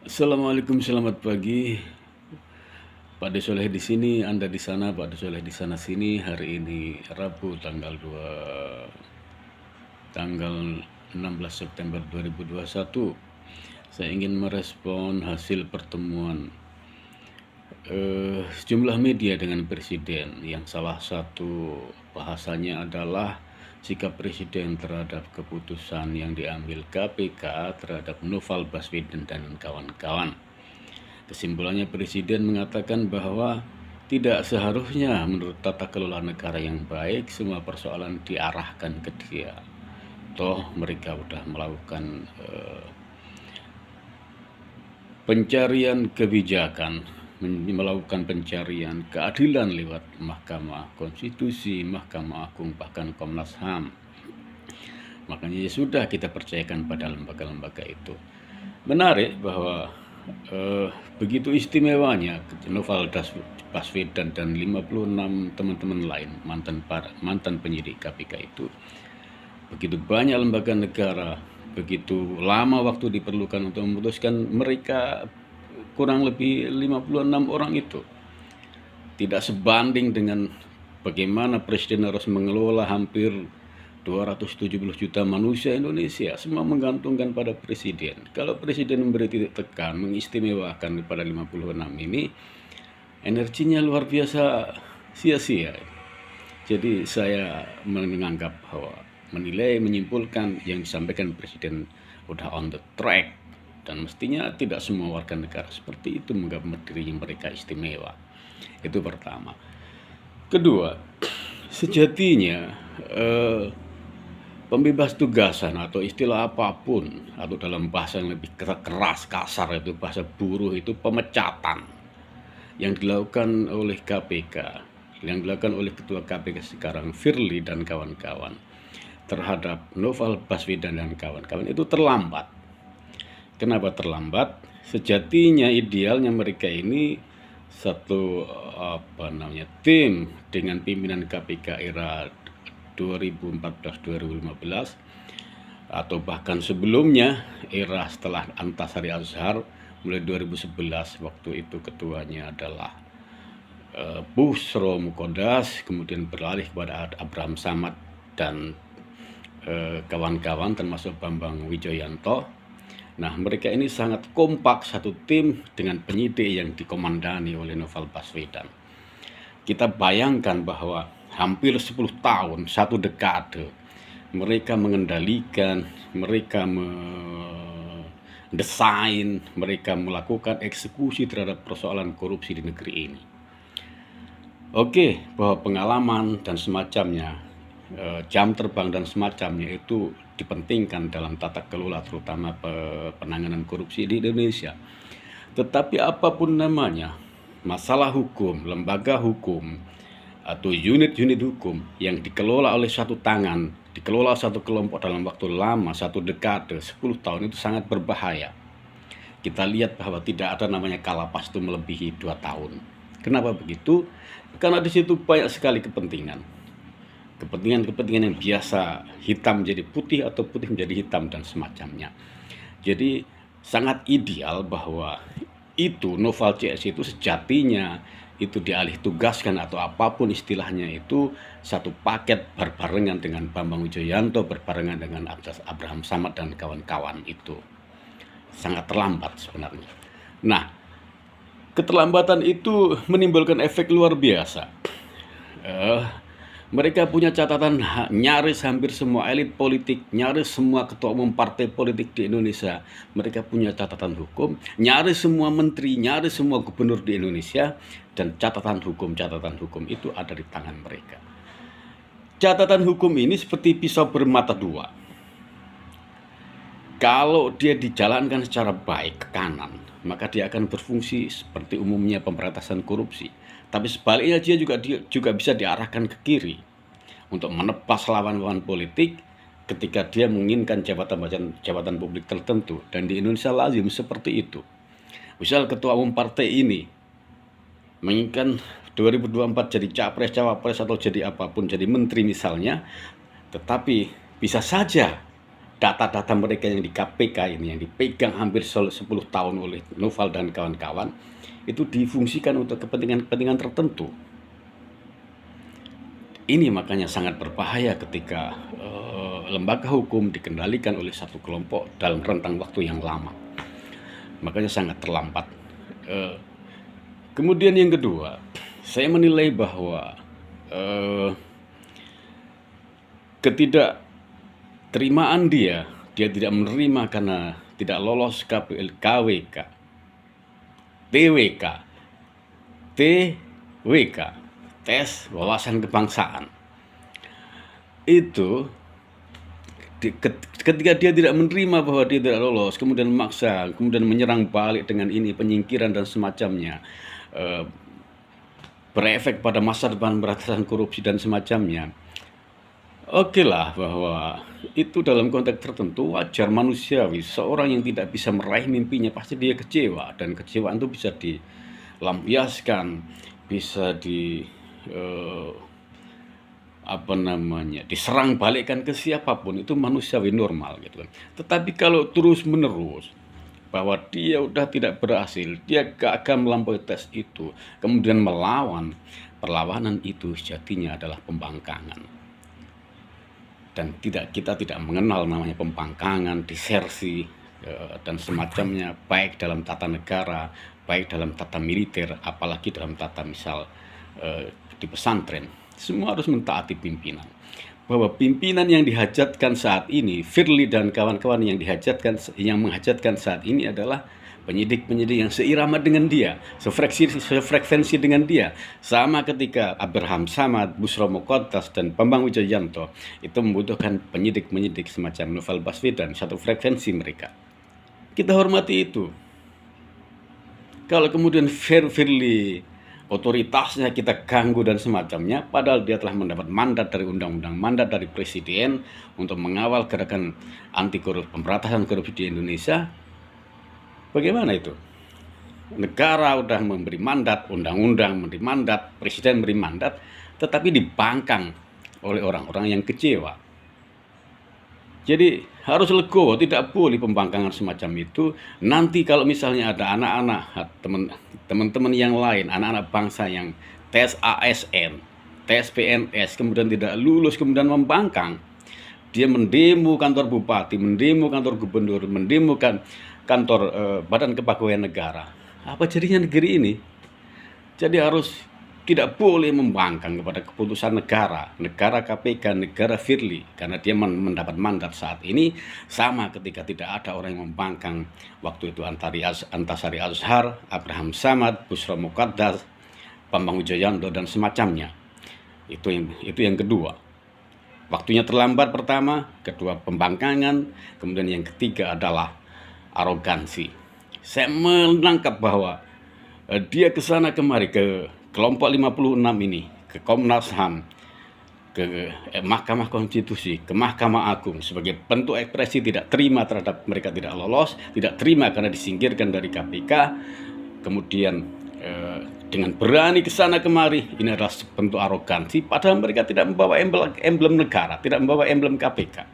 Assalamualaikum, selamat pagi. Pak De Soleh di sini, Anda di sana, Pak De Soleh di sana sini. Hari ini Rabu tanggal 16 September 2021. Saya ingin merespon hasil pertemuan sejumlah media dengan Presiden, yang salah satu bahasanya adalah sikap Presiden terhadap keputusan yang diambil KPK terhadap Novel Baswedan dan kawan-kawan. Kesimpulannya, Presiden mengatakan bahwa tidak seharusnya menurut tata kelola negara yang baik semua persoalan diarahkan ke dia. Toh mereka sudah melakukan pencarian kebijakan, melakukan pencarian keadilan lewat Mahkamah Konstitusi, Mahkamah Agung, bahkan Komnas HAM. Makanya ya sudah, kita percayakan pada lembaga-lembaga itu. Menarik bahwa begitu istimewanya Novel Baswedan dan 56 teman-teman lain mantan penyidik KPK itu, begitu banyak lembaga negara, begitu lama waktu diperlukan untuk memutuskan mereka, kurang lebih 56 orang itu tidak sebanding dengan bagaimana Presiden harus mengelola hampir 270 juta manusia Indonesia. Semua menggantungkan pada Presiden. Kalau Presiden memberi titik tekan, mengistimewakan kepada 56 ini, energinya luar biasa sia-sia. Jadi saya menganggap bahwa menyimpulkan yang disampaikan Presiden udah on the track, dan mestinya tidak semua warga negara seperti itu menganggap diri mereka istimewa. Itu pertama. Kedua, sejatinya pembebas tugasan atau istilah apapun, atau dalam bahasa yang lebih keras, kasar, itu bahasa buruh, itu pemecatan yang dilakukan oleh KPK, yang dilakukan oleh Ketua KPK sekarang Firly dan kawan-kawan terhadap Novel Baswedan dan kawan-kawan itu terlambat. Kenapa terlambat? Sejatinya idealnya mereka ini satu tim dengan pimpinan KPK era 2014-2015, atau bahkan sebelumnya era setelah Antasari Azhar mulai 2011, waktu itu ketuanya adalah Bushro Mukodas, kemudian beralih kepada Abraham Samad dan kawan-kawan termasuk Bambang Wijoyanto. Nah, mereka ini sangat kompak, satu tim dengan penyidik yang dikomandani oleh Novel Baswedan. Kita bayangkan bahwa hampir 10 tahun, satu dekade, mereka mengendalikan, mereka mendesain, mereka melakukan eksekusi terhadap persoalan korupsi di negeri ini. Oke, bahwa pengalaman dan semacamnya, jam terbang dan semacamnya itu dipentingkan dalam tata kelola terutama penanganan korupsi di Indonesia. Tetapi apapun namanya, masalah hukum, lembaga hukum, atau unit-unit hukum yang dikelola oleh satu tangan, dikelola satu kelompok dalam waktu lama, satu dekade, 10 tahun, itu sangat berbahaya. Kita lihat bahwa tidak ada namanya kalapas itu melebihi 2 tahun. Kenapa begitu? Karena di situ banyak sekali kepentingan yang biasa hitam menjadi putih atau putih menjadi hitam dan semacamnya. Jadi sangat ideal bahwa itu Novel CS itu sejatinya itu dialih tugaskan atau apapun istilahnya, itu satu paket berbarengan dengan Bambang Wijoyanto, berbarengan dengan Abraham Samad dan kawan-kawan. Itu sangat terlambat sebenarnya. Nah, keterlambatan itu menimbulkan efek luar biasa. Mereka punya catatan, nyaris hampir semua elit politik, nyaris semua ketua umum partai politik di Indonesia, mereka punya catatan hukum, nyaris semua menteri, nyaris semua gubernur di Indonesia, dan catatan hukum itu ada di tangan mereka. Catatan hukum ini seperti pisau bermata dua. Kalau dia dijalankan secara baik ke kanan, maka dia akan berfungsi seperti umumnya pemberantasan korupsi. Tapi sebaliknya dia juga bisa diarahkan ke kiri untuk menepas lawan-lawan politik ketika dia menginginkan jabatan publik tertentu. Dan di Indonesia lazim seperti itu. Misal ketua umum partai ini menginginkan 2024 jadi capres, cawapres, atau jadi apapun, jadi menteri misalnya, tetapi bisa saja data-data mereka yang di KPK ini, yang dipegang hampir 10 tahun oleh Novel dan kawan-kawan, itu difungsikan untuk kepentingan-kepentingan tertentu. Ini makanya sangat berbahaya ketika lembaga hukum dikendalikan oleh satu kelompok dalam rentang waktu yang lama. Makanya sangat terlambat. Kemudian yang kedua, saya menilai bahwa ketidakterimaan dia tidak menerima karena tidak lolos KWK, TWK, tes wawasan kebangsaan. Itu ketika dia tidak menerima bahwa dia tidak lolos, kemudian memaksa, kemudian menyerang balik dengan ini, penyingkiran dan semacamnya, berefek pada masa depan pemberantasan korupsi dan semacamnya. Oke lah, bahwa itu dalam konteks tertentu wajar, manusiawi. Seorang yang tidak bisa meraih mimpinya pasti dia kecewa, dan kecewaan itu bisa dilampiaskan, bisa diserang balikkan ke siapapun. Itu manusiawi, normal gitu kan. Tetapi kalau terus menerus bahwa dia udah tidak berhasil, dia gagal melampaui tes itu, kemudian melawan, perlawanan itu sejatinya adalah pembangkangan. Dan kita tidak mengenal namanya pembangkangan, disersi, dan semacamnya, baik dalam tata negara, baik dalam tata militer, apalagi dalam tata misal di pesantren. Semua harus mentaati pimpinan. Bahwa pimpinan yang dihajatkan saat ini, Firly dan kawan-kawan yang menghajatkan saat ini adalah penyidik-penyidik yang seirama dengan dia, sefrekuensi dengan dia. Sama ketika Abraham Samad, Bushro Muqaddas, dan Bambang Wijoyanto itu membutuhkan penyidik-penyidik semacam Novel Baswedan, satu frekuensi mereka. Kita hormati itu. Kalau kemudian Firly otoritasnya kita ganggu dan semacamnya, padahal dia telah mendapat mandat dari undang-undang, mandat dari presiden untuk mengawal gerakan anti korupsi, pemberantasan korupsi di Indonesia. Bagaimana itu? Negara udah memberi mandat, undang-undang memberi mandat, presiden memberi mandat, tetapi dibangkang oleh orang-orang yang kecewa. Jadi harus legowo, tidak boleh pembangkangan semacam itu. Nanti kalau misalnya ada anak-anak, teman-teman yang lain, anak-anak bangsa yang tes ASN, tes PNS, kemudian tidak lulus, kemudian membangkang, dia mendemo kantor bupati, mendemo kantor gubernur, mendemo kantor Badan Kepegawaian Negara. Apa jadinya negeri ini? Jadi harus tidak boleh membangkang kepada keputusan negara KPK, negara Firly, karena dia mendapat mandat saat ini. Sama ketika tidak ada orang yang membangkang waktu itu Antasari Azhar, Abraham Samad, Bushro Muqaddas, Bambang Wijoyanto dan semacamnya. Itu yang kedua. Waktunya terlambat pertama, kedua pembangkangan, kemudian yang ketiga adalah arogansi. Saya menangkap bahwa dia kesana kemari ke kelompok 56 ini, ke Komnas HAM, ke Mahkamah Konstitusi, ke Mahkamah Agung sebagai bentuk ekspresi tidak terima terhadap mereka tidak lolos, tidak terima karena disingkirkan dari KPK. Kemudian dengan berani kesana kemari, ini adalah bentuk arogansi, padahal mereka tidak membawa emblem negara, tidak membawa emblem KPK.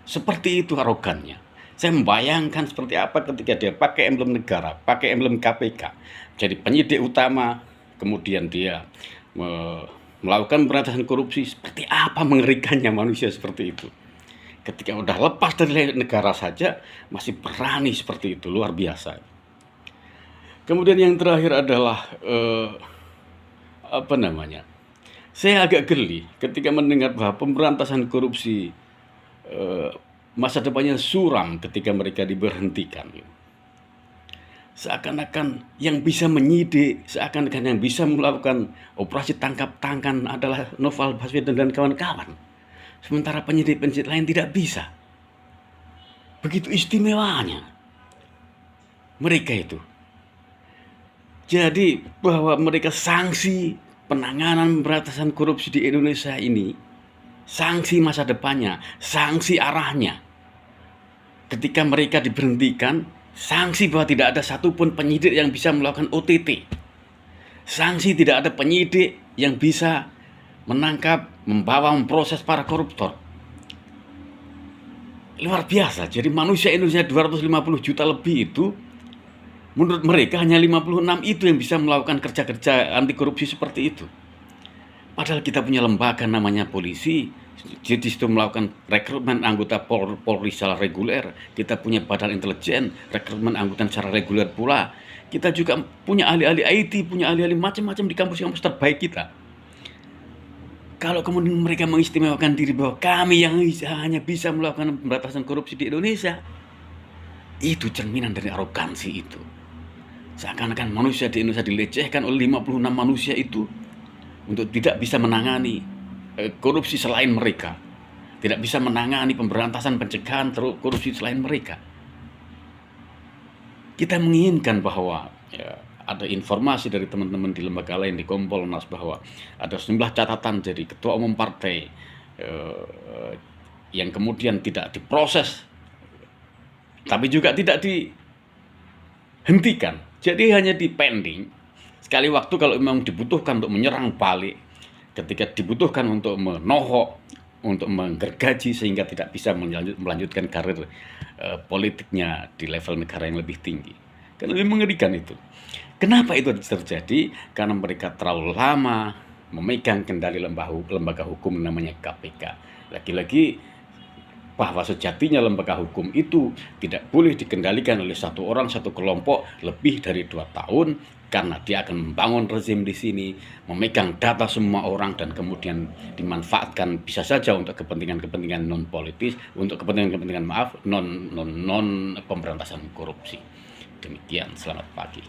Seperti itu arogannya. Saya membayangkan seperti apa ketika dia pakai emblem negara, pakai emblem KPK, jadi penyidik utama, kemudian dia melakukan pemberantasan korupsi. Seperti apa mengerikannya manusia seperti itu. Ketika udah lepas dari negara saja masih berani seperti itu, luar biasa. Kemudian yang terakhir adalah saya agak geli ketika mendengar bahwa pemberantasan korupsi masa depannya suram ketika mereka diberhentikan. Seakan-akan yang bisa menyidik, seakan-akan yang bisa melakukan operasi tangkap tangan adalah Novel Baswedan dan kawan-kawan. Sementara penyidik-penyidik lain tidak bisa. Begitu istimewanya mereka itu. Jadi bahwa mereka sanksi penanganan pemberantasan korupsi di Indonesia ini, sanksi masa depannya, sanksi arahnya. Ketika mereka diberhentikan, sanksi bahwa tidak ada satupun penyidik yang bisa melakukan OTT. Sanksi tidak ada penyidik yang bisa menangkap, membawa, memproses para koruptor. luar biasa. Jadi manusia Indonesia 250 juta lebih itu, menurut mereka hanya 56 itu yang bisa melakukan kerja-kerja anti korupsi seperti itu. Padahal kita punya lembaga namanya polisi, jadi situ melakukan rekrutmen anggota Polri secara reguler. Kita punya badan intelijen, rekrutmen anggota secara reguler pula. Kita juga punya ahli-ahli IT, punya ahli-ahli macam-macam di kampus-kampus terbaik kita. Kalau kemudian mereka mengistimewakan diri bahwa kami yang hanya bisa melakukan pemberantasan korupsi di Indonesia, itu cerminan dari arogansi itu. Seakan-akan manusia di Indonesia dilecehkan oleh 56 manusia itu untuk tidak bisa menangani korupsi selain mereka, tidak bisa menangani pemberantasan pencegahan korupsi selain mereka. Kita menginginkan bahwa ada informasi dari teman-teman di lembaga lain di Kompolnas bahwa ada sejumlah catatan dari ketua umum partai yang kemudian tidak diproses, tapi juga tidak dihentikan, jadi hanya dipending. Sekali waktu kalau memang dibutuhkan untuk menyerang balik, ketika dibutuhkan untuk menohok, untuk menggergaji sehingga tidak bisa melanjutkan karir politiknya di level negara yang lebih tinggi. Kan lebih mengerikan itu. Kenapa itu terjadi? Karena mereka terlalu lama memegang kendali lembaga hukum namanya KPK. Lagi-lagi bahwa sejatinya lembaga hukum itu tidak boleh dikendalikan oleh satu orang, satu kelompok lebih dari 2 tahun, karena dia akan membangun rezim di sini, memegang data semua orang dan kemudian dimanfaatkan bisa saja untuk kepentingan-kepentingan non politis, untuk kepentingan-kepentingan non pemberantasan korupsi. Demikian, selamat pagi.